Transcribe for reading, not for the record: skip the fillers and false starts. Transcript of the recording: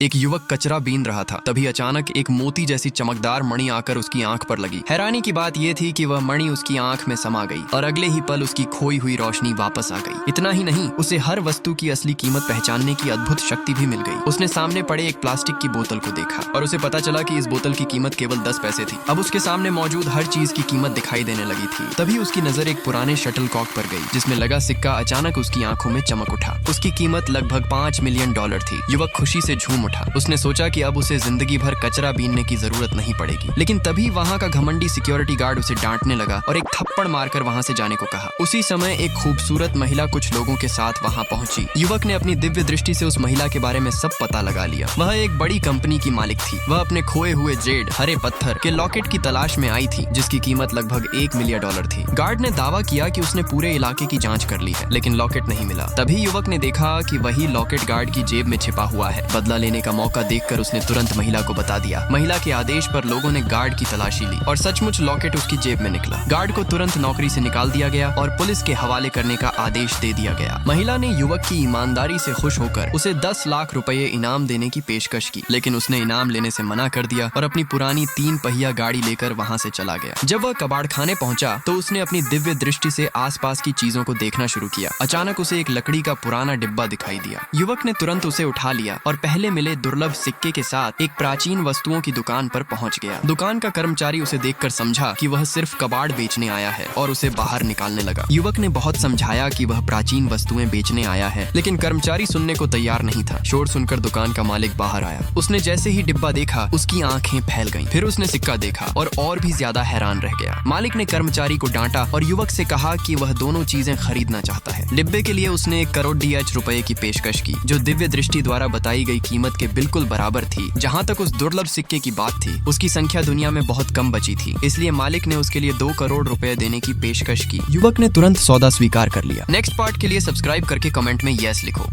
एक युवक कचरा बीन रहा था। तभी अचानक एक मोती जैसी चमकदार मणि आकर उसकी आंख पर लगी। हैरानी की बात यह थी कि वह मणि उसकी आंख में समा गई और अगले ही पल उसकी खोई हुई रोशनी वापस आ गई। इतना ही नहीं, उसे हर वस्तु की असली कीमत पहचानने की अद्भुत शक्ति भी मिल गई। उसने सामने पड़े एक प्लास्टिक की बोतल को देखा और उसे पता चला कि इस बोतल की कीमत केवल 10 पैसे थी। अब उसके सामने मौजूद हर चीज की कीमत दिखाई देने लगी थी। तभी उसकी नजर एक पुराने शटलकॉक पर गई, जिसमें लगा सिक्का अचानक उसकी आंखों में चमक उठा। उसकी कीमत लगभग $5 मिलियन थी। युवक खुशी से झूम उठा। उसने सोचा कि अब उसे जिंदगी भर कचरा बीनने की जरूरत नहीं पड़ेगी। लेकिन तभी वहाँ का घमंडी सिक्योरिटी गार्ड उसे डांटने लगा और एक थप्पड़ मारकर वहाँ से जाने को कहा। उसी समय एक खूबसूरत महिला कुछ लोगों के साथ वहाँ पहुंची। युवक ने अपनी दिव्य दृष्टि से उस महिला के बारे में सब पता लगा लिया। वह एक बड़ी कंपनी की मालिक थी। वह अपने खोए हुए जेड हरे पत्थर के लॉकेट की तलाश में आई थी, जिसकी कीमत लगभग $1 मिलियन थी। गार्ड ने दावा किया कि उसने पूरे इलाके की जांच कर ली है, लेकिन लॉकेट नहीं मिला। तभी युवक ने देखा कि वही लॉकेट गार्ड की जेब में छिपा हुआ है। बदला लेने का मौका देखकर उसने तुरंत महिला को बता दिया। महिला के आदेश पर लोगों ने गार्ड की तलाशी ली और सचमुच लॉकेट उसकी जेब में निकला। गार्ड को तुरंत नौकरी से निकाल दिया गया और पुलिस के हवाले करने का आदेश दे दिया गया। महिला ने युवक की ईमानदारी से खुश होकर उसे 10 लाख रुपए इनाम देने की पेशकश की, लेकिन उसने इनाम लेने से मना कर दिया और अपनी पुरानी 3 पहिया गाड़ी लेकर वहाँ से चला गया। जब वह कबाड़ खाने पहुंचा तो उसने अपनी दिव्य दृष्टि से आसपास की चीजों को देखना शुरू किया। अचानक उसे एक लकड़ी का पुराना डिब्बा दिखाई दिया। युवक ने तुरंत उसे उठा लिया और पहले मिले दुर्लभ सिक्के के साथ एक प्राचीन वस्तुओं की दुकान पर पहुंच गया। दुकान का कर्मचारी उसे देखकर समझा कि वह सिर्फ कबाड़ बेचने आया है और उसे बाहर निकालने लगा। युवक ने बहुत समझाया कि वह प्राचीन वस्तुएं बेचने आया है, लेकिन कर्मचारी सुनने को तैयार नहीं था। शोर सुनकर दुकान का मालिक बाहर आया। उसने जैसे ही डिब्बा देखा, उसकी आंखें फैल गईं। फिर उसने सिक्का देखा और भी ज्यादा हैरान रह गया। मालिक ने कर्मचारी को डांटा और युवक से कहा कि वह दोनों चीजें खरीदना चाहता है। डिब्बे के लिए उसने $1 करोड़ रुपए की पेशकश की, जो दिव्य दृष्टि द्वारा बताई गई कीमत के बिल्कुल बराबर थी। जहाँ तक उस दुर्लभ सिक्के की बात थी, उसकी संख्या दुनिया में बहुत कम बची थी, इसलिए मालिक ने उसके लिए $2 करोड़ देने की पेशकश की। युवक ने तुरंत सौदा स्वीकार कर लिया। नेक्स्ट पार्ट के लिए सब्सक्राइब करके कमेंट में यस लिखो।